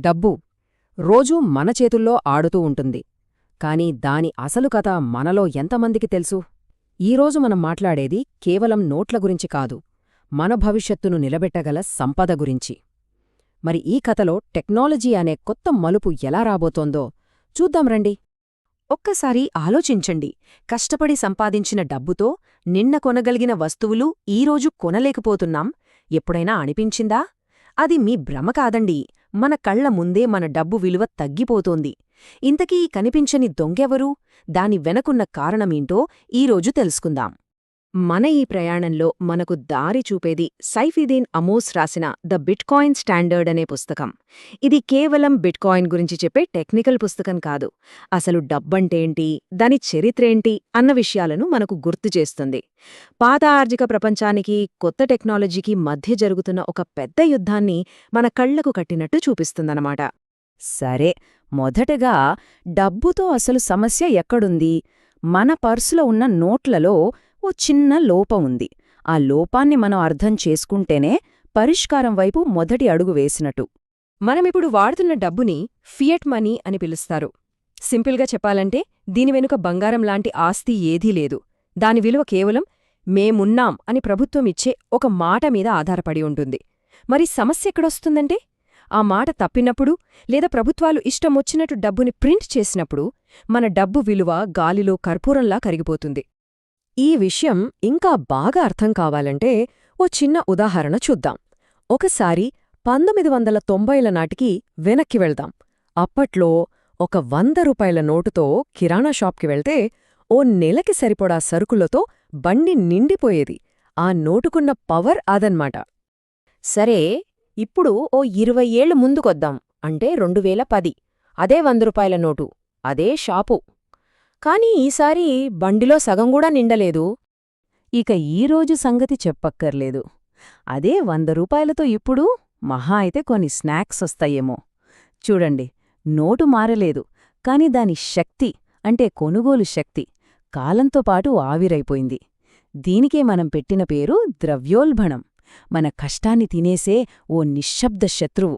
డబ్బు రోజూ మన చేతుల్లో ఆడుతూ ఉంటుంది. కాని దాని అసలు కథ మనలో ఎంతమందికి తెలుసు? ఈరోజు మనం మాట్లాడేది కేవలం నోట్ల గురించి కాదు, మన భవిష్యత్తును నిలబెట్టగల సంపద గురించి. మరి ఈ కథలో టెక్నాలజీ అనే కొత్త మలుపు ఎలా రాబోతోందో చూద్దాం రండి. ఒక్కసారి ఆలోచించండి, కష్టపడి సంపాదించిన డబ్బుతో నిన్న కొనగలిగిన వస్తువులు ఈరోజు కొనలేకపోతున్నాం. ఎప్పుడైనా అనిపించిందా? అది మీ భ్రమ కాదండి, మన కళ్ల ముందే మన డబ్బు విలువ తగ్గిపోతోంది. ఇంతకీ ఈ కనిపించని దొంగెవరు? దాని వెనకున్న కారణమేంటో ఈరోజు తెలుసుకుందాం. మన ఈ ప్రయాణంలో మనకు దారి చూపేది సైఫీదీన్ అమోస్ రాసిన ద బిట్కాయిన్ స్టాండర్డ్ అనే పుస్తకం. ఇది కేవలం బిట్కాయిన్ గురించి చెప్పే టెక్నికల్ పుస్తకం కాదు, అసలు డబ్బంటేంటి, దాని చరిత్రేంటి అన్న విషయాలను మనకు గుర్తు చేస్తుంది. పాత ఆర్థిక ప్రపంచానికి కొత్త టెక్నాలజీకి మధ్య జరుగుతున్న ఒక పెద్ద యుద్ధాన్ని మన కళ్లకు కట్టినట్టు చూపిస్తుందన్నమాట. సరే, మొదటగా డబ్బుతో అసలు సమస్య ఎక్కడుంది? మన పర్సులో ఉన్న నోట్లలో ఓ చిన్న లోపం ఉంది. ఆ లోపాన్ని మనం అర్థం చేసుకుంటేనే పరిష్కారం వైపు మొదటి అడుగు వేసినట్టు. మనమిప్పుడు వాడుతున్న డబ్బుని ఫియట్ మనీ అని పిలుస్తారు. సింపుల్గా చెప్పాలంటే దీని వెనుక బంగారం లాంటి ఆస్తి ఏదీ లేదు. దాని విలువ కేవలం మేమున్నాం అని ప్రభుత్వం ఇచ్చే ఒక మాట మీద ఆధారపడి ఉంటుంది. మరి సమస్య ఎక్కడొస్తుందంటే, ఆ మాట తప్పినప్పుడు లేదా ప్రభుత్వాలు ఇష్టమొచ్చినట్టు డబ్బుని ప్రింట్ చేసినప్పుడు మన డబ్బు విలువ గాలిలో కర్పూరంలా కరిగిపోతుంది. ఈ విషయం ఇంకా బాగా అర్థం కావాలంటే ఓ చిన్న ఉదాహరణ చూద్దాం. ఒకసారి 1990ల నాటికి వెనక్కి వెళ్దాం. అప్పట్లో ఒక 100 రూపాయల నోటుతో కిరాణా షాప్కి వెళ్తే ఓ నెలకి సరిపడా సరుకులతో బండి నిండిపోయేది. ఆ నోటుకున్న పవర్ అదన్మాట. సరే, ఇప్పుడు ఓ 20 ఏళ్లు ముందుకొద్దాం. అంటే 2010. అదే 100 రూపాయల నోటు, అదే షాపు. కాని ఈసారి బండిలో సగం కూడా నిండలేదు. ఇక ఈరోజు సంగతి చెప్పక్కర్లేదు. అదే 100 రూపాయలతో ఇప్పుడు మహా అయితే కొన్ని స్నాక్స్ వస్తాయేమో. చూడండి, నోటు మారలేదు, కాని దాని శక్తి, అంటే కొనుగోలు శక్తి, కాలంతో పాటు ఆవిరైపోయింది. దీనికే మనం పెట్టిన పేరు ద్రవ్యోల్బణం. మన కష్టాన్ని తినేసే ఓ నిశ్శబ్ద శత్రువు.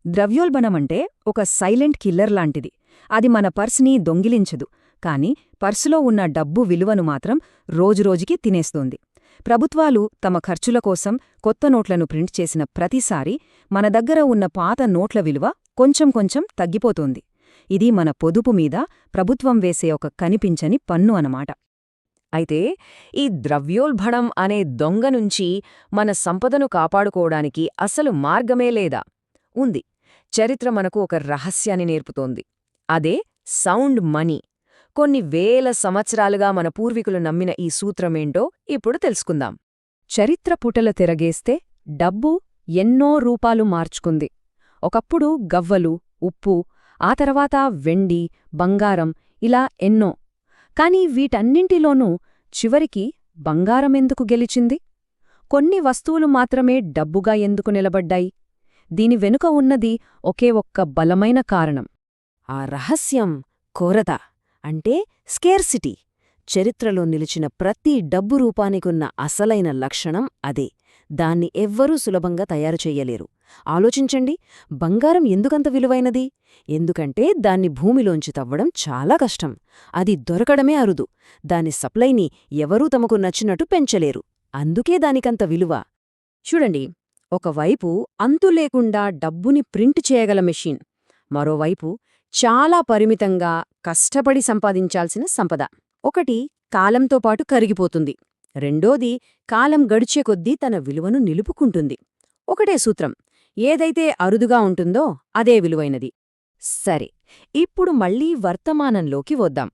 ద్రవ్యోల్బణమంటే ఒక సైలెంట్ కిల్లర్ లాంటిది. అది మన పర్స్ని దొంగిలించదు, కాని పర్సులో ఉన్న డబ్బు విలువను మాత్రం రోజురోజుకి తినేస్తోంది. ప్రభుత్వాలు తమ ఖర్చుల కోసం కొత్త నోట్లను ప్రింట్ చేసిన ప్రతిసారీ మన దగ్గర ఉన్న పాత నోట్ల విలువ కొంచెం కొంచెం తగ్గిపోతోంది. ఇది మన పొదుపు మీద ప్రభుత్వం వేసే ఒక కనిపించని పన్ను అనమాట. అయితే ఈ ద్రవ్యోల్బణం అనే దొంగ నుంచి మన సంపదను కాపాడుకోవడానికి అసలు మార్గమే లేదా? ఉంది. చరిత్ర మనకు ఒక రహస్యాన్ని నేర్పుతోంది. అదే సౌండ్ మనీ. కొన్ని వేల సంవత్సరాలుగా మన పూర్వీకులు నమ్మిన ఈ సూత్రమేంటో ఇప్పుడు తెలుసుకుందాం. చరిత్ర పుటల తిరగేస్తే డబ్బు ఎన్నో రూపాలు మార్చుకుంది. ఒకప్పుడు గవ్వలు, ఉప్పు, ఆ తర్వాత వెండి, బంగారం, ఇలా ఎన్నో. కాని వీటన్నింటిలోనూ చివరికి బంగారమెందుకు గెలిచింది? కొన్ని వస్తువులు మాత్రమే డబ్బుగా ఎందుకు నిలబడ్డాయి? దీని వెనుక ఉన్నది ఒకే ఒక్క బలమైన కారణం. ఆ రహస్యం కొరత, అంటే స్కేర్సిటీ. చరిత్రలో నిలిచిన ప్రతి డబ్బు రూపానికున్న అసలైన లక్షణం అదే. దాన్ని ఎవ్వరూ సులభంగా తయారు చెయ్యలేరు. ఆలోచించండి, బంగారం ఎందుకంత విలువైనది? ఎందుకంటే దాన్ని భూమిలోంచి తవ్వడం చాలా కష్టం. అది దొరకడమే అరుదు. దాని సప్లైని ఎవరూ తమకు నచ్చినట్టు పెంచలేరు. అందుకే దానికంత విలువ. చూడండి, ఒకవైపు అంతులేకుండా డబ్బుని ప్రింట్ చేయగల మెషీన్, మరోవైపు చాలా పరిమితంగా కష్టపడి సంపాదించాల్సిన సంపద. ఒకటి కాలంతో పాటు కరిగిపోతుంది, రెండోది కాలం గడిచే కొద్దీ తన విలువను నిలుపుకుంటుంది. ఒకటే సూత్రం, ఏదైతే అరుదుగా ఉంటుందో అదే విలువైనది. సరే, ఇప్పుడు మళ్లీ వర్తమానంలోకి వద్దాం.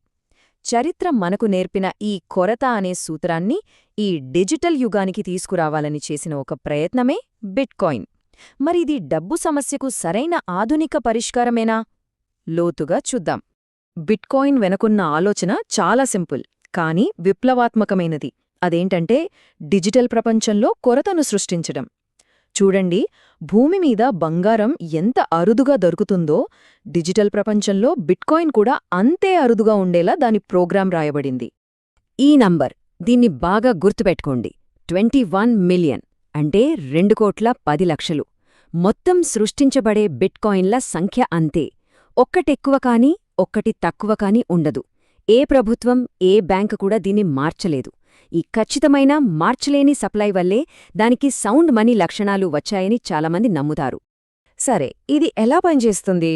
చరిత్ర మనకు నేర్పిన ఈ కొరత అనే సూత్రాన్ని ఈ డిజిటల్ యుగానికి తీసుకురావాలని చేసిన ఒక ప్రయత్నమే బిట్కాయిన్. మరిది డబ్బు సమస్యకు సరైన ఆధునిక పరిష్కారమేనా? లోతుగా చూద్దాం. బిట్కాయిన్ వెనకున్న ఆలోచన చాలా సింపుల్, కానీ విప్లవాత్మకమైనది. అదేంటంటే డిజిటల్ ప్రపంచంలో కొరతను సృష్టించడం. చూడండి, భూమిమీద బంగారం ఎంత అరుదుగా దొరుకుతుందో డిజిటల్ ప్రపంచంలో బిట్కాయిన్ కూడా అంతే అరుదుగా ఉండేలా దాని ప్రోగ్రాం రాయబడింది. ఈ నంబర్, దీన్ని బాగా గుర్తుపెట్టుకోండి. 21 మిలియన్ అంటే 2,10,00,000. మొత్తం సృష్టించబడే బిట్కాయిన్ల సంఖ్య అంతే. ఒక్కటెక్కువ కానీ ఒక్కటి తక్కువ కానీ ఉండదు. ఏ ప్రభుత్వం ఏ బ్యాంకు కూడా దీన్ని మార్చలేదు. ఈ ఖచ్చితమైన మార్చలేని సప్లై వల్లే దానికి సౌండ్ మనీ లక్షణాలు వచ్చాయని చాలామంది నమ్ముతారు. సరే, ఇది ఎలా పనిచేస్తుంది?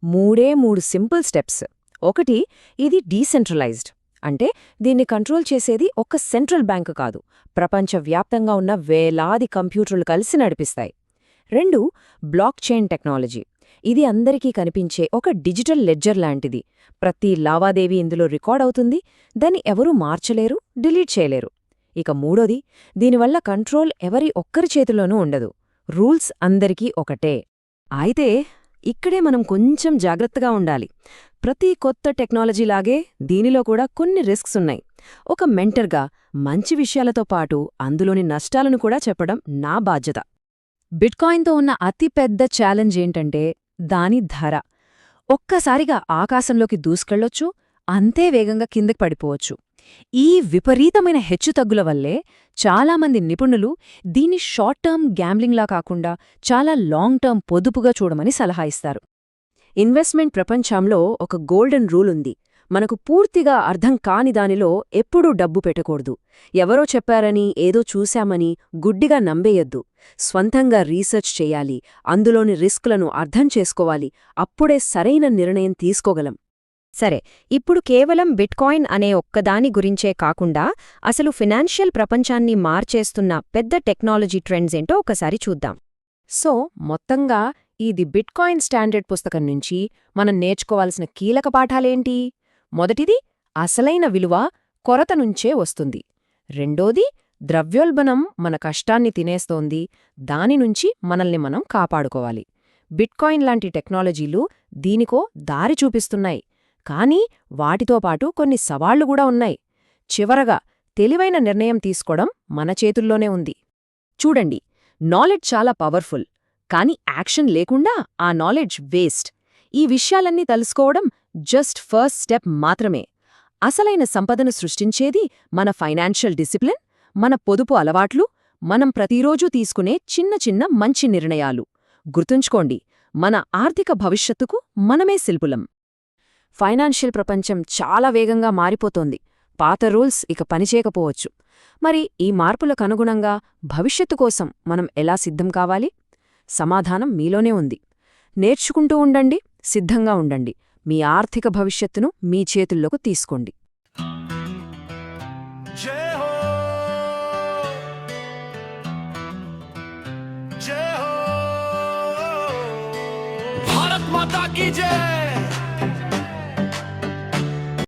మూడు సింపుల్ స్టెప్స్. ఒకటి, ఇది డీసెంట్రలైజ్డ్. అంటే దీన్ని కంట్రోల్ చేసేది ఒక్క సెంట్రల్ బ్యాంకు కాదు, ప్రపంచవ్యాప్తంగా ఉన్న వేలాది కంప్యూటర్లు కలిసి నడిపిస్తాయి. 2, బ్లాక్ చైన్ టెక్నాలజీ. ఇది అందరికీ కనిపించే ఒక డిజిటల్ లెడ్జర్ లాంటిది. ప్రతి లావాదేవీ ఇందులో రికార్డ్ అవుతుంది, దాన్ని ఎవరూ మార్చలేరు, డిలీట్ చేయలేరు. ఇక 3, దీనివల్ల కంట్రోల్ ఎవరి ఒక్కరి చేతిలోనూ ఉండదు. రూల్స్ అందరికీ ఒకటే. అయితే ఇక్కడే మనం కొంచెం జాగ్రత్తగా ఉండాలి. ప్రతి కొత్త టెక్నాలజీలాగే దీనిలో కూడా కొన్ని రిస్క్స్ ఉన్నాయి. ఒక మెంటర్గా మంచి విషయాలతో పాటు అందులోని నష్టాలను కూడా చెప్పడం నా బాధ్యత. బిట్కాయిన్తో ఉన్న అతిపెద్ద ఛాలెంజ్ ఏంటంటే దాని ధర. ఒక్కసారిగా ఆకాశంలోకి దూసుకెళ్లొచ్చు, అంతే వేగంగా కిందకి పడిపోవచ్చు. ఈ విపరీతమైన హెచ్చుతగ్గుల వల్లే చాలామంది నిపుణులు దీన్ని షార్ట్ టర్మ్ గ్యాంబ్లింగ్లా కాకుండా చాలా లాంగ్ టర్మ్ పొదుపుగా చూడమని సలహా ఇస్తారు. ఇన్వెస్ట్మెంట్ ప్రపంచంలో ఒక గోల్డెన్ రూల్ ఉంది. మనకు పూర్తిగా అర్థం కాని దానిలో ఎప్పుడూ డబ్బు పెట్టకూడదు. ఎవరో చెప్పారని, ఏదో చూశామని గుడ్డిగా నమ్మేయొద్దు. స్వంతంగా రీసెర్చ్ చేయాలి, అందులోని రిస్కులను అర్థం చేసుకోవాలి. అప్పుడే సరైన నిర్ణయం తీసుకోగలం. సరే, ఇప్పుడు కేవలం బిట్కాయిన్ అనే ఒక్కదాని గురించే కాకుండా అసలు ఫినాన్షియల్ ప్రపంచాన్ని మార్చేస్తున్న పెద్ద టెక్నాలజీ ట్రెండ్స్ ఏంటో ఒకసారి చూద్దాం. సో, మొత్తంగా ఇది బిట్కాయిన్ స్టాండర్డ్ పుస్తకం నుంచి మనం నేర్చుకోవాల్సిన కీలక పాఠాలేంటి? మొదటిది, అసలైన విలువ కొరత నుంచే వస్తుంది. రెండోది, ద్రవ్యోల్బణం మన కష్టాన్ని తినేస్తోంది, దానినుంచి మనల్ని మనం కాపాడుకోవాలి. బిట్కాయిన్ లాంటి టెక్నాలజీలు దీనికో దారి చూపిస్తున్నాయి, కానీ వాటితో పాటు కొన్ని సవాళ్లు కూడా ఉన్నాయి. చివరగా, తెలివైన నిర్ణయం తీసుకోవడం మన చేతుల్లోనే ఉంది. చూడండి, నాలెడ్జ్ చాలా పవర్ఫుల్, కానీ యాక్షన్ లేకుండా ఆ నాలెడ్జ్ వేస్ట్. ఈ విషయాలన్నీ తెలుసుకోవడం జస్ట్ ఫస్ట్ స్టెప్ మాత్రమే. అసలైన సంపదను సృష్టించేది మన ఫైనాన్షియల్ డిసిప్లిన్, మన పొదుపు అలవాట్లు, మనం ప్రతిరోజూ తీసుకునే చిన్న చిన్న మంచి నిర్ణయాలు. గుర్తుంచుకోండి, మన ఆర్థిక భవిష్యత్తుకు మనమే శిల్పులం. ఫైనాన్షియల్ ప్రపంచం చాలా వేగంగా మారిపోతోంది. పాత రూల్స్ ఇక పనిచేయకపోవచ్చు. మరి ఈ మార్పులకు అనుగుణంగా భవిష్యత్తు కోసం మనం ఎలా సిద్ధం కావాలి? సమాధానం మీలోనే ఉంది. నేర్చుకుంటూ ఉండండి, సిద్ధంగా ఉండండి. మీ ఆర్థిక భవిష్యత్తును మీ చేతుల్లోకి తీసుకోండి. జై హో, జై హో, భారత్ మాతా కీ జై.